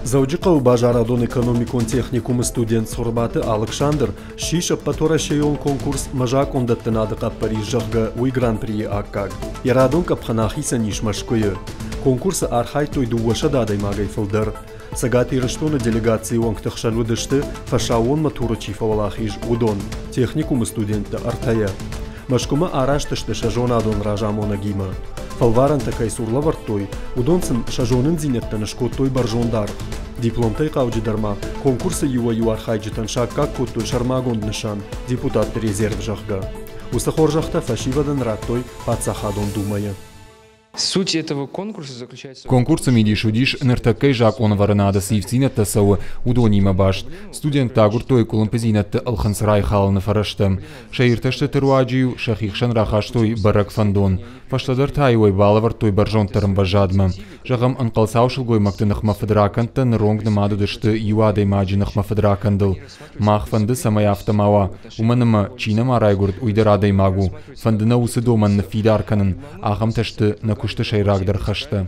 Завджикав бажарадон экономикон техникум студент сурбаты Александр шиша патора шейон конкурс мажак ондаттанады Париж жагга уй гран-при аккаг. Ярадон капханахиса нишмашкое. Конкурсы архай той дуаша дадай магай фылдыр. Сагати рыштоны делегации оңктықшалудышты фашауон матуры чифавалахиж удон. Техникум студенты артая. Машкума араштышты шажонадон ражамона гима. Фалваран такай сурлавартой, удонсын шажонын зинеттаны шкоттой баржондар. Дипломтай қауджидарма, конкурсы юа архайджитан шакка коттой шармагонд нышан, депутат резерв жахга. Устахор жахта фашивадан раттой пацахадон думая. Суть этого конкурса заключается... Конкурсом идиш нертаккай жак он варанада сивцинетта сау удонима башт. Студент тагуртой кулумпезинетта алхансрай халны фараштам. Шаирташты теруаджию шахихшан рахаштой барак фандон. Фашладар тайвой балавартой баржонтарым бажадма. Жагам анқалсаушылгой мактынықма федракантан ронг намадудышты юадай маджинықма федракандыл. Мах фанды самай автомава. Уманыма чинама райгурд уйдарадай магу. Фандына усы доман на фидарканын. Ахам ташты на кушты шайрагдар хашты.